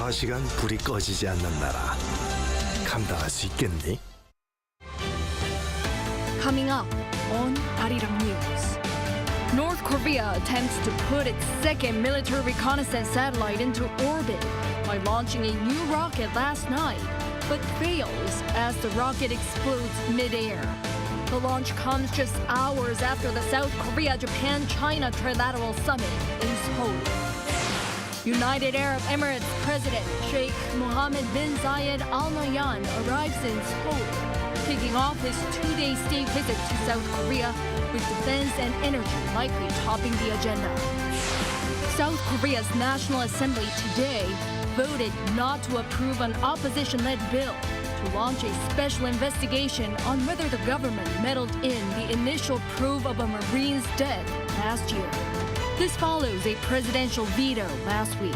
24시간 불이 꺼지지 않는 나라. 감당할 수 있겠니? Coming up on Arirang News. North Korea attempts to put its second military reconnaissance satellite into orbit by launching a new rocket last night, but fails as the rocket explodes mid-air. The launch comes just hours after the South Korea-Japan-China trilateral summit in Seoul. United Arab Emirates President Sheikh Mohammed bin Zayed Al Nahyan arrives in Seoul, kicking off his two-day state visit to South Korea, with defense and energy likely topping the agenda. South Korea's Nat'l Assembly today voted not to approve an opposition-led bill to launch a special investigation on whether the government meddled in the initial probe of a Marine's death last year. This follows a presidential veto last week.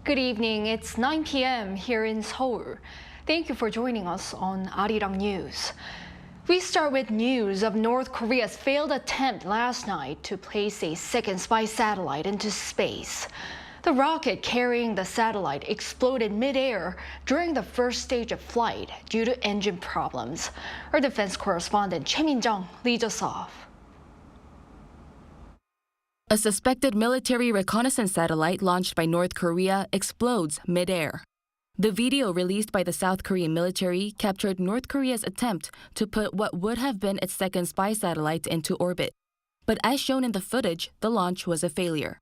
Good evening. It's 9 p.m. here in Seoul. Thank you for joining us on Arirang News. We start with news of North Korea's failed attempt last night to place a second spy satellite into space. The rocket carrying the satellite exploded mid-air during the first stage of flight due to engine problems. Our defense correspondent Choi Min-jung leads us off. A suspected military reconnaissance satellite launched by North Korea explodes mid-air. The video released by the South Korean military captured North Korea's attempt to put what would have been its second spy satellite into orbit. But as shown in the footage, the launch was a failure.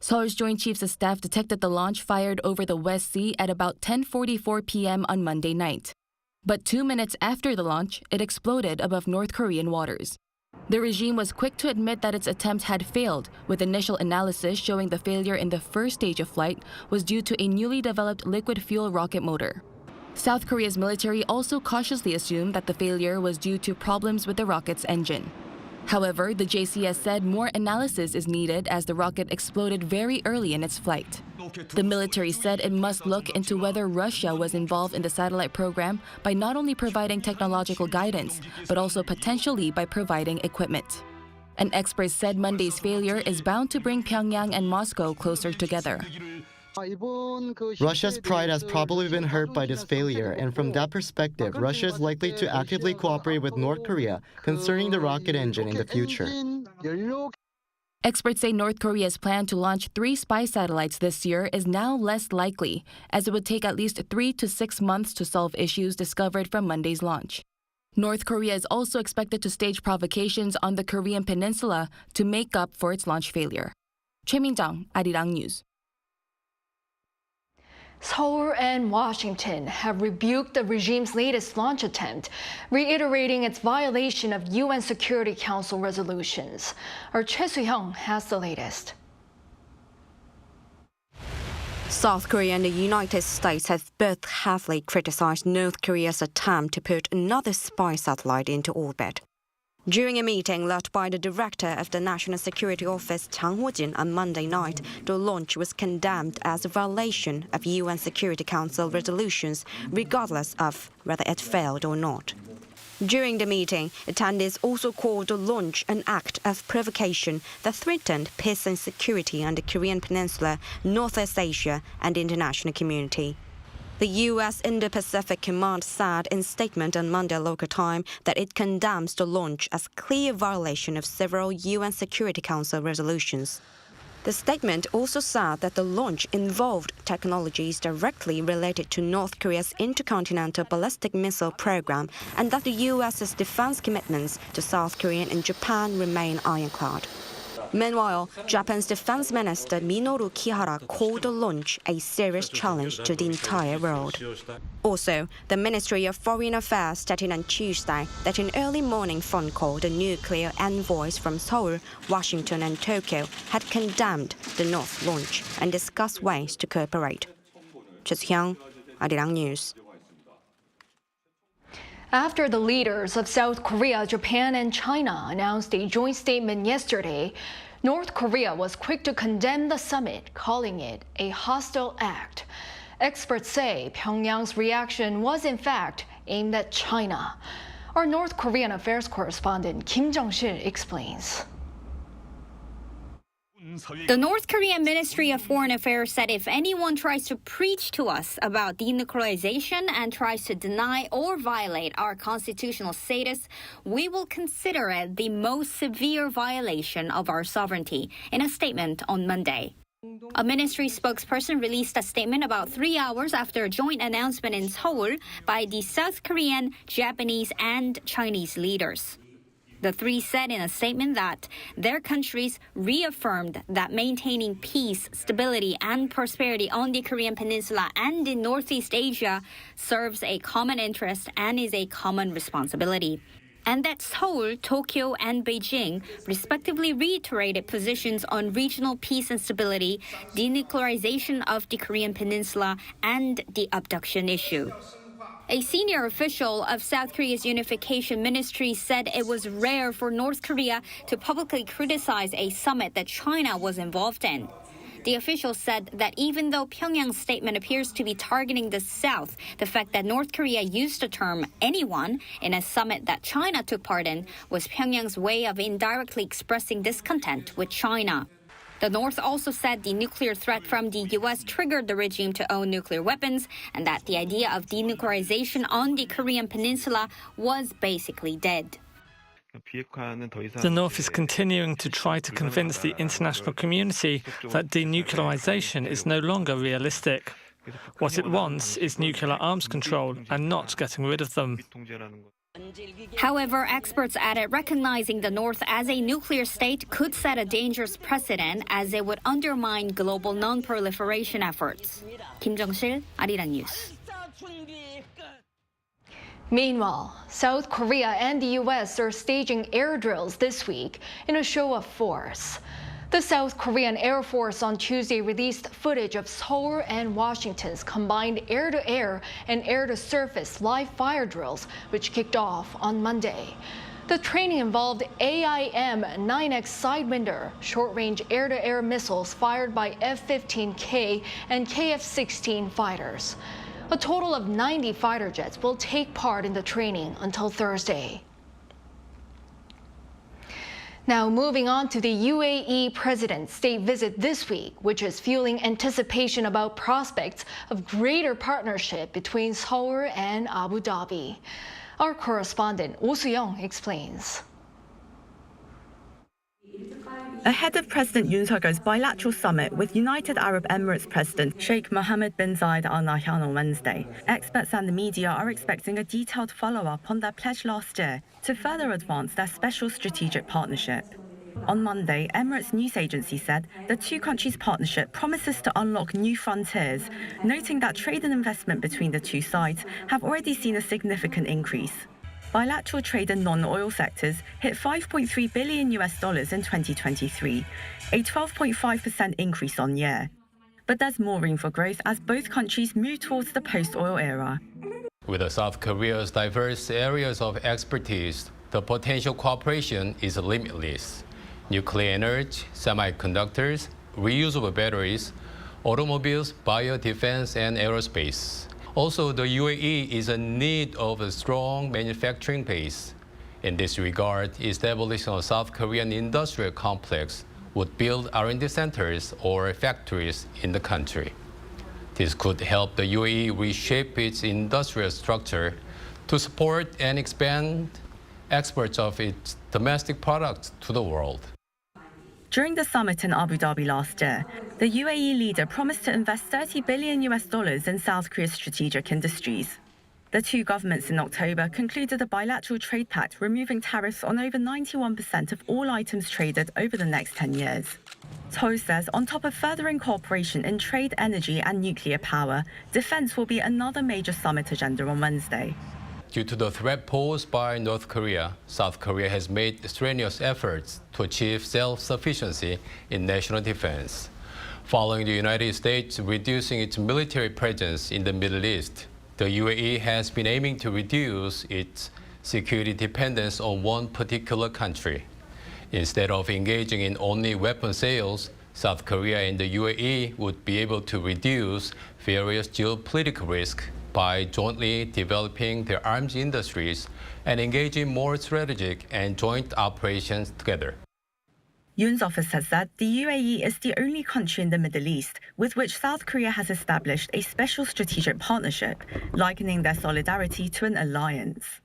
Seoul's Joint Chiefs of Staff detected the launch fired over the West Sea at about 10:44 p.m. on Monday night. But 2 minutes after the launch, it exploded above North Korean waters. The regime was quick to admit that its attempt had failed, with initial analysis showing the failure in the first stage of flight was due to a newly developed liquid fuel rocket motor. South Korea's military also cautiously assumed that the failure was due to problems with the rocket's engine. However, the JCS said more analysis is needed as the rocket exploded very early in its flight. The military said it must look into whether Russia was involved in the satellite program by not only providing technological guidance, but also potentially by providing equipment. An expert said Monday's failure is bound to bring Pyongyang and Moscow closer together. Russia's pride has probably been hurt by this failure, and from that perspective, Russia is likely to actively cooperate with North Korea concerning the rocket engine in the future. Experts say North Korea's plan to launch 3 spy satellites this year is now less likely, as it would take at least 3 to 6 months to solve issues discovered from Monday's launch. North Korea is also expected to stage provocations on the Korean peninsula to make up for its launch failure. Choi Min-jung, Arirang News. Seoul and Washington have rebuked the regime's latest launch attempt, reiterating its violation of UN Security Council resolutions. Our Choi Soo-hyung has the latest. South Korea and the United States have both heavily criticized North Korea's attempt to put another spy satellite into orbit. During a meeting led by the director of the National Security Office, Chang Ho-jin, on Monday night, the launch was condemned as a violation of UN Security Council resolutions, regardless of whether it failed or not. During the meeting, attendees also called the launch an act of provocation that threatened peace and security on the Korean Peninsula, Northeast Asia, and the international community. The U.S. Indo-Pacific Command said in a statement on Monday local time that it condemns the launch as clear violation of several UN Security Council resolutions. The statement also said that the launch involved technologies directly related to North Korea's intercontinental ballistic missile program and that the U.S.'s defense commitments to South Korea and Japan remain ironclad. Meanwhile, Japan's defense minister Minoru Kihara called the launch a serious challenge to the entire world. Also, the Ministry of Foreign Affairs stated on Tuesday that an early morning phone call the nuclear envoys from Seoul, Washington and Tokyo had condemned the North launch and discussed ways to cooperate. Choi Soo-hyung, Arirang News. After the leaders of South Korea, Japan, and China announced a joint statement yesterday, North Korea was quick to condemn the summit, calling it a hostile act. Experts say Pyongyang's reaction was in fact aimed at China. Our North Korean affairs correspondent Kim Jung-sil explains. The North Korean Ministry of Foreign Affairs said if anyone tries to preach to us about denuclearization and tries to deny or violate our constitutional status, we will consider it the most severe violation of our sovereignty, in a statement on Monday. A ministry spokesperson released a statement about 3 hours after a joint announcement in Seoul by the South Korean, Japanese, and Chinese leaders. The three said in a statement that their countries reaffirmed that maintaining peace, stability, and prosperity on the Korean Peninsula and in Northeast Asia serves a common interest and is a common responsibility. And that Seoul, Tokyo, and Beijing respectively reiterated positions on regional peace and stability, denuclearization of the Korean Peninsula, and the abduction issue. A senior official of South Korea's unification ministry said it was rare for North Korea to publicly criticize a summit that China was involved in. The official said that even though Pyongyang's statement appears to be targeting the South, the fact that North Korea used the term anyone in a summit that China took part in was Pyongyang's way of indirectly expressing discontent with China. The North also said the nuclear threat from the U.S. triggered the regime to own nuclear weapons and that the idea of denuclearization on the Korean Peninsula was basically dead. The North is continuing to try to convince the international community that denuclearization is no longer realistic. What it wants is nuclear arms control and not getting rid of them. However, experts added recognizing the North as a nuclear state could set a dangerous precedent as it would undermine global non-proliferation efforts. Kim Jung-sil, Arirang News. Meanwhile, South Korea and the U.S. are staging air drills this week in a show of force. The South Korean Air Force on Tuesday released footage of Seoul and Washington's combined air-to-air and air-to-surface live fire drills, which kicked off on Monday. The training involved AIM-9X Sidewinder, short-range air-to-air missiles fired by F-15K and KF-16 fighters. A total of 90 fighter jets will take part in the training until Thursday. Now, moving on to the UAE president's state visit this week, which is fueling anticipation about prospects of greater partnership between Seoul and Abu Dhabi. Our correspondent Oh Soo-young explains. Ahead of President Yoon Suk-yeol's bilateral summit with United Arab Emirates President Sheikh Mohammed bin Zayed Al Nahyan on Wednesday, experts and the media are expecting a detailed follow-up on their pledge last year to further advance their special strategic partnership. On Monday, Emirates news agency said the two countries' partnership promises to unlock new frontiers, noting that trade and investment between the two sides have already seen a significant increase. Bilateral trade in non-oil sectors hit $5.3 billion in 2023, a 12.5% increase on year. But there's more room for growth as both countries move towards the post-oil era. With South Korea's diverse areas of expertise, the potential cooperation is limitless. Nuclear energy, semiconductors, reusable batteries, automobiles, biodefense, and aerospace. Also, the UAE is in need of a strong manufacturing base. In this regard, establishing a South Korean industrial complex would build R&D centers or factories in the country. This could help the UAE reshape its industrial structure to support and expand exports of its domestic products to the world. During the summit in Abu Dhabi last year, the UAE leader promised to invest $30 billion in South Korea's strategic industries. The two governments in October concluded a bilateral trade pact removing tariffs on over 91% of all items traded over the next 10 years. Seoul says on top of furthering cooperation in trade, energy and nuclear power, defense will be another major summit agenda on Wednesday. Due to the threat posed by North Korea, South Korea has made strenuous efforts to achieve self-sufficiency in national defense. Following the United States reducing its military presence in the Middle East, the UAE has been aiming to reduce its security dependence on one particular country. Instead of engaging in only weapon sales, South Korea and the UAE would be able to reduce various geopolitical risks by jointly developing their arms industries and engaging more strategic and joint operations together. Yoon's office says that the UAE is the only country in the Middle East with which South Korea has established a special strategic partnership, likening their solidarity to an alliance.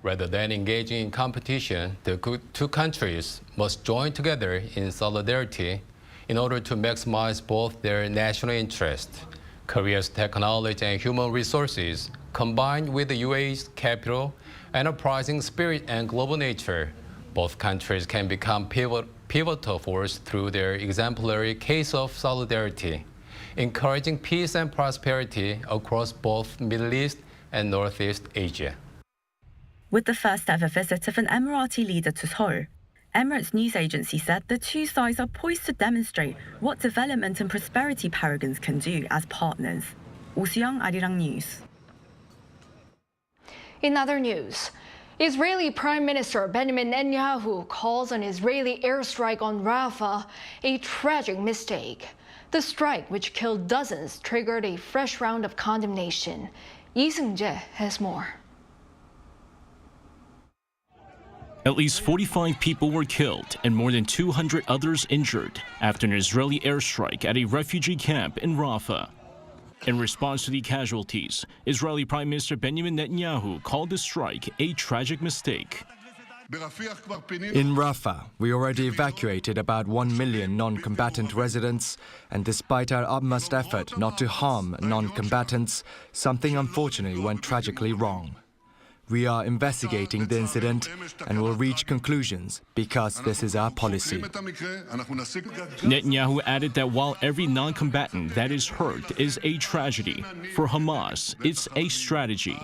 Rather than engaging in competition, the two countries must join together in solidarity in order to maximize both their national interests. Korea's technology and human resources, combined with the UAE's capital, enterprising spirit, and global nature, both countries can become pivotal force through their exemplary case of solidarity, encouraging peace and prosperity across both Middle East and Northeast Asia. With the first ever visit of an Emirati leader to Seoul, Emirates news agency said the two sides are poised to demonstrate what development and prosperity paragons can do as partners. Oh Soo-young, Arirang News. In other news, Israeli Prime Minister Benjamin Netanyahu calls an Israeli airstrike on Rafah a tragic mistake. The strike, which killed dozens, triggered a fresh round of condemnation. Lee Seung-jae has more. At least 45 people were killed and more than 200 others injured after an Israeli airstrike at a refugee camp in Rafah. In response to the casualties, Israeli Prime Minister Benjamin Netanyahu called the strike a tragic mistake. In Rafah, we already evacuated about 1 million non-combatant residents, and despite our utmost effort not to harm non-combatants, something unfortunately went tragically wrong. We are investigating the incident and will reach conclusions because this is our policy. Netanyahu added that while every non-combatant that is hurt is a tragedy, for Hamas, it's a strategy.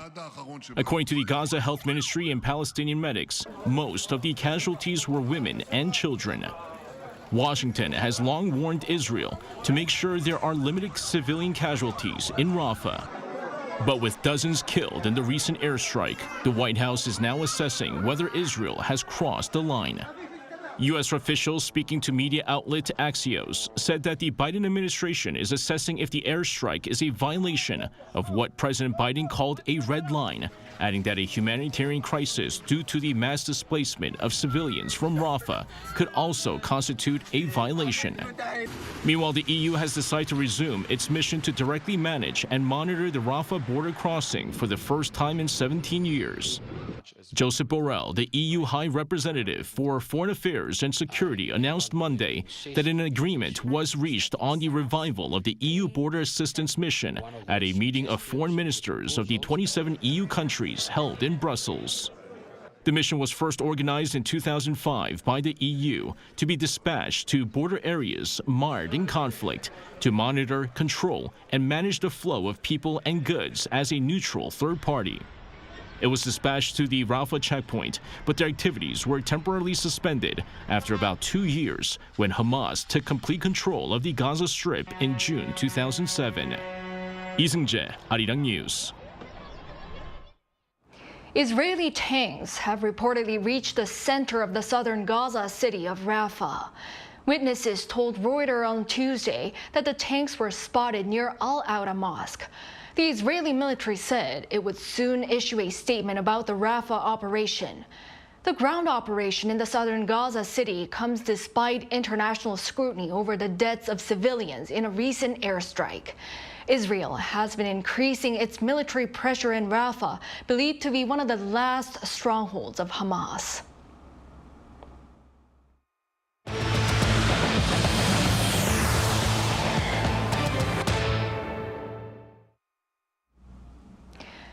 According to the Gaza Health Ministry and Palestinian medics, most of the casualties were women and children. Washington has long warned Israel to make sure there are limited civilian casualties in Rafah. But with dozens killed in the recent airstrike, the White House is now assessing whether Israel has crossed the line. U.S. officials speaking to media outlet Axios said that the Biden administration is assessing if the airstrike is a violation of what President Biden called a red line, adding that a humanitarian crisis due to the mass displacement of civilians from Rafah could also constitute a violation. Meanwhile, the EU has decided to resume its mission to directly manage and monitor the Rafah border crossing for the first time in 17 years. Joseph Borrell, the EU High Representative for Foreign Affairs and Security, announced Monday that an agreement was reached on the revival of the EU Border Assistance Mission at a meeting of foreign ministers of the 27 EU countries held in Brussels. The mission was first organized in 2005 by the EU to be dispatched to border areas marred in conflict to monitor, control, and manage the flow of people and goods as a neutral third party. It was dispatched to the Rafah checkpoint, but their activities were temporarily suspended after about 2 years when Hamas took complete control of the Gaza Strip in June 2007. Lee Seung-jae, Arirang News. Israeli tanks have reportedly reached the center of the southern Gaza city of Rafah. Witnesses told Reuters on Tuesday that the tanks were spotted near Al-Awda mosque. The Israeli military said it would soon issue a statement about the Rafah operation. The ground operation in the southern Gaza city comes despite international scrutiny over the deaths of civilians in a recent airstrike. Israel has been increasing its military pressure in Rafah, believed to be one of the last strongholds of Hamas.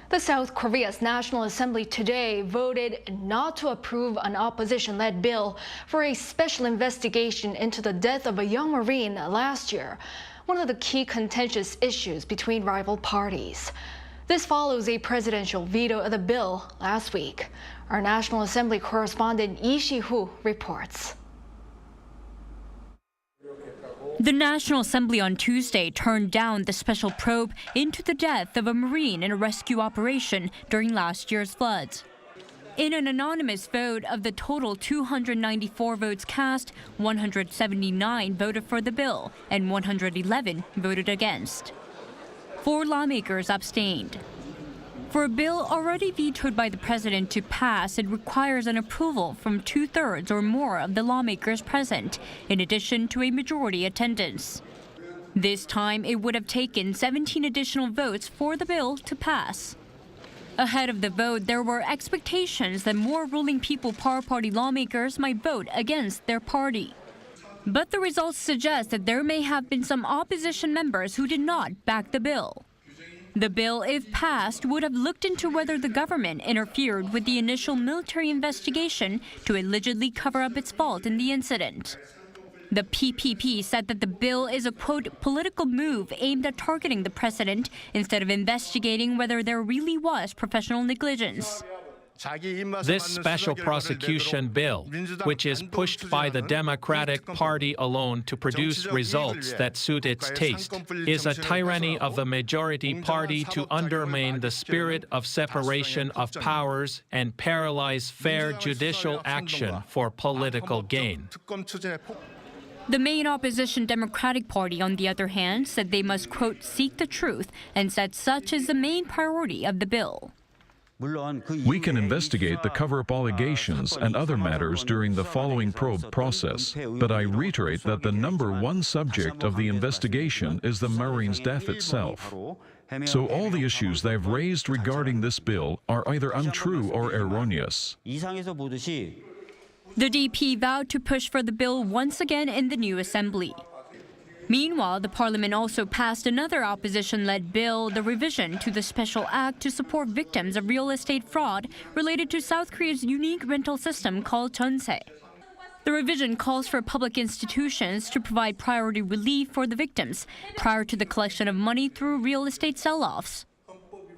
The South Korea's National Assembly today voted not to approve an opposition-led bill for a special investigation into the death of a young Marine last year, one of the key contentious issues between rival parties. This follows a presidential veto of the bill last week. Our National Assembly correspondent Lee Si-hoo reports. The National Assembly on Tuesday turned down the special probe into the death of a Marine in a rescue operation during last year's floods. In an anonymous vote, of the total 294 votes cast, 179 voted for the bill and 111 voted against. 4 lawmakers abstained. For a bill already vetoed by the president to pass, it requires an approval from 2/3 or more of the lawmakers present, in addition to a majority attendance. This time, it would have taken 17 additional votes for the bill to pass. Ahead of the vote, there were expectations that more ruling People Power Party lawmakers might vote against their party. But the results suggest that there may have been some opposition members who did not back the bill. The bill, if passed, would have looked into whether the government interfered with the initial military investigation to allegedly cover up its fault in the incident. The PPP said that the bill is a, quote, political move aimed at targeting the president instead of investigating whether there really was professional negligence. This special prosecution bill, which is pushed by the Democratic Party alone to produce results that suit its taste, is a tyranny of the majority party to undermine the spirit of separation of powers and paralyze fair judicial action for political gain. The main opposition Democratic Party, on the other hand, said they must, quote, seek the truth, and said such is the main priority of the bill. We can investigate the cover-up allegations and other matters during the following probe process, but I reiterate that the number one subject of the investigation is the Marine's death itself. So all the issues they've raised regarding this bill are either untrue or erroneous. The DP vowed to push for the bill once again in the new assembly. Meanwhile, the parliament also passed another opposition-led bill, the revision to the Special Act to support victims of real estate fraud related to South Korea's unique rental system called jeonse. The revision calls for public institutions to provide priority relief for the victims prior to the collection of money through real estate sell-offs.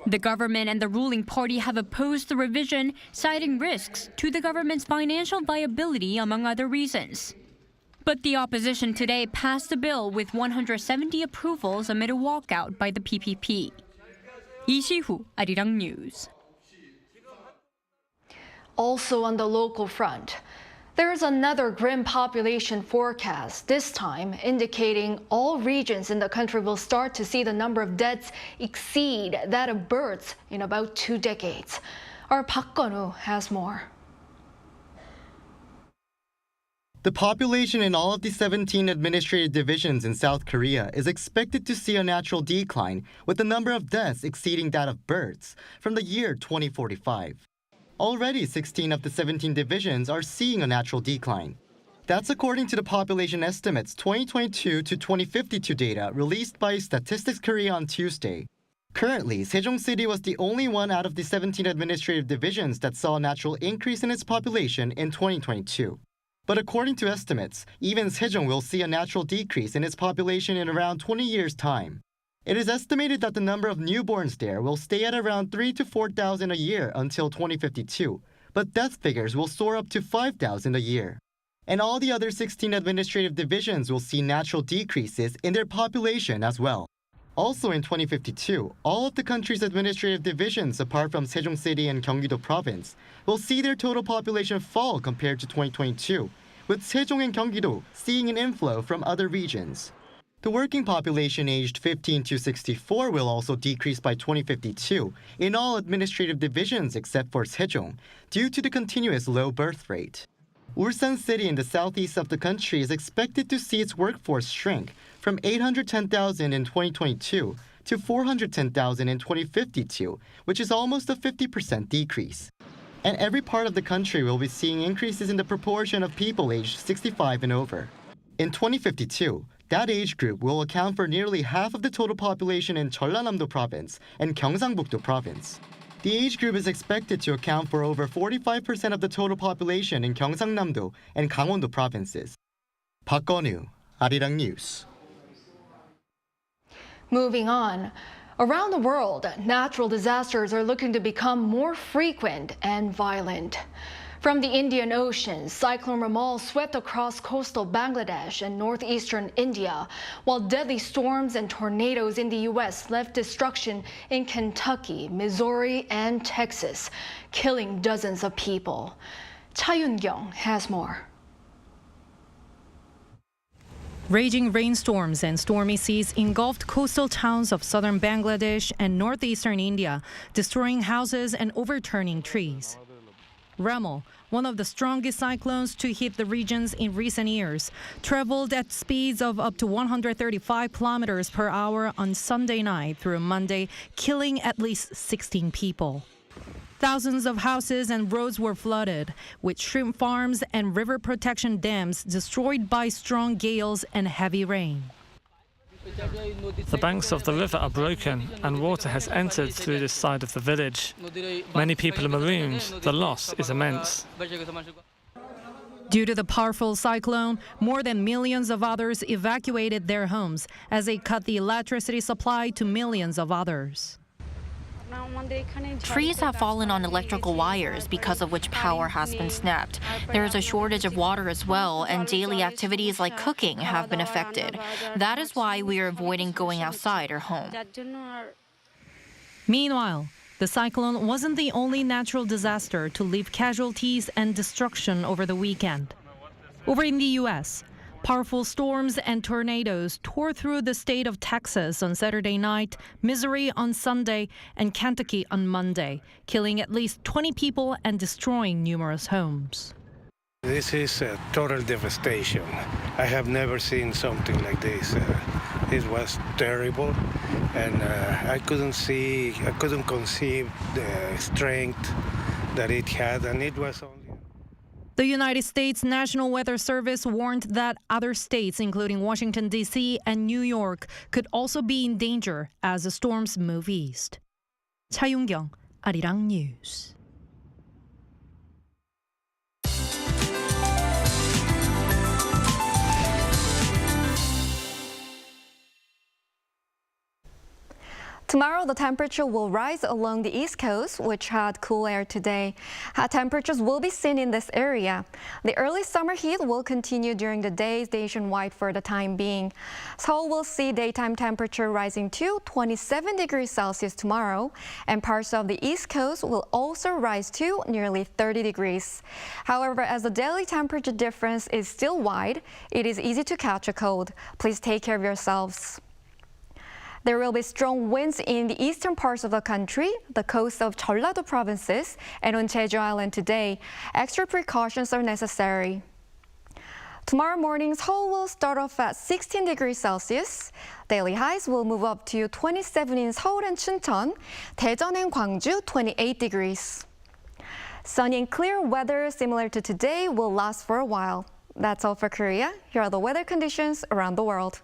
The government and the ruling party have opposed the revision, citing risks to the government's financial viability, among other reasons. But the opposition today passed the bill with 170 approvals amid a walkout by the PPP. Lee Si-hoo, Arirang News. Also on the local front, there is another grim population forecast, this time indicating all regions in the country will start to see the number of deaths exceed that of births in about 2 decades. Our Park Gun-woo has more. The population in all of the 17 administrative divisions in South Korea is expected to see a natural decline, with the number of deaths exceeding that of births from the year 2045. Already, 16 of the 17 divisions are seeing a natural decline. That's according to the population estimates 2022 to 2052 data released by Statistics Korea on Tuesday. Currently, Sejong City was the only one out of the 17 administrative divisions that saw a natural increase in its population in 2022. But according to estimates, even Sejong will see a natural decrease in its population in around 20 years' time. It is estimated that the number of newborns there will stay at around 3,000 to 4,000 a year until 2052, but death figures will soar up to 5,000 a year. And all the other 16 administrative divisions will see natural decreases in their population as well. Also in 2052, all of the country's administrative divisions apart from Sejong City and Gyeonggi-do Province will see their total population fall compared to 2022, with Sejong and Gyeonggi-do seeing an inflow from other regions. The working population aged 15 to 64 will also decrease by 2052 in all administrative divisions except for Sejong, due to the continuous low birth rate. Ulsan City in the southeast of the country is expected to see its workforce shrink from 810,000 in 2022 to 410,000 in 2052, which is almost a 50% decrease. And every part of the country will be seeing increases in the proportion of people aged 65 and over. In 2052, that age group will account for nearly half of the total population in Jeollanam-do Province and Gyeongsang-buk-do Province. The age group is expected to account for over 45% of the total population in Gyeongsangnam-do and Gangwon-do provinces. Park Gun-woo, Arirang News. Moving on, around the world, natural disasters are looking to become more frequent and violent. From the Indian Ocean, Cyclone Ramal swept across coastal Bangladesh and northeastern India, while deadly storms and tornadoes in the U.S. left destruction in Kentucky, Missouri, and Texas, killing dozens of people. Cha Yun-kyung has more. Raging rainstorms and stormy seas engulfed coastal towns of southern Bangladesh and northeastern India, destroying houses and overturning trees. Ramal, one of the strongest cyclones to hit the regions in recent years, traveled at speeds of up to 135 kilometers per hour on Sunday night through Monday, killing at least 16 people. Thousands of houses and roads were flooded, with shrimp farms and river protection dams destroyed by strong gales and heavy rain. The banks of the river are broken and water has entered through this side of the village. Many people are marooned. The loss is immense. Due to the powerful cyclone, more than millions of others evacuated their homes as they cut the electricity supply to millions of others. Trees have fallen on electrical wires, because of which power has been snapped. There is a shortage of water as well, and daily activities like cooking have been affected. That is why we are avoiding going outside or home. Meanwhile, the cyclone wasn't the only natural disaster to leave casualties and destruction over the weekend. Over in the U.S., powerful storms and tornadoes tore through the state of Texas on Saturday night, Missouri on Sunday, and Kentucky on Monday, killing at least 20 people and destroying numerous homes. This is a total devastation. I have never seen something like this. It was terrible, and I couldn't conceive the strength that it had, and it was only... The United States National Weather Service warned that other states, including Washington, D.C. and New York, could also be in danger as the storms move east. Cha Yun-kyung, Arirang News. Tomorrow, the temperature will rise along the East Coast, which had cool air today. Hot temperatures will be seen in this area. The early summer heat will continue during the days nationwide for the time being. Seoul will see daytime temperature rising to 27 degrees Celsius tomorrow, and parts of the East Coast will also rise to nearly 30 degrees. However, as the daily temperature difference is still wide, it is easy to catch a cold. Please take care of yourselves. There will be strong winds in the eastern parts of the country, the coast of Jeollado provinces, and on Jeju Island today. Extra precautions are necessary. Tomorrow morning, Seoul will start off at 16 degrees Celsius. Daily highs will move up to 27 in Seoul and Chuncheon, Daejeon and Gwangju 28 degrees. Sunny and clear weather similar to today will last for a while. That's all for Korea. Here are the weather conditions around the world.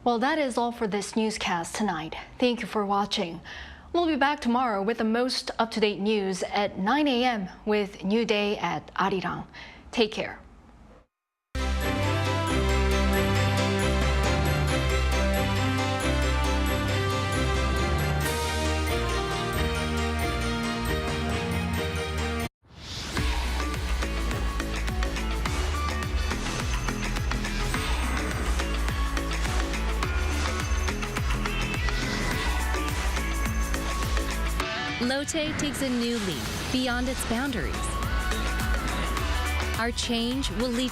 Well, that is all for this newscast tonight. Thank you for watching. We'll be back tomorrow with the most up-to-date news at 9 a.m. with New Day at Arirang. Take care. Lotte takes a new leap beyond its boundaries. Our change will lead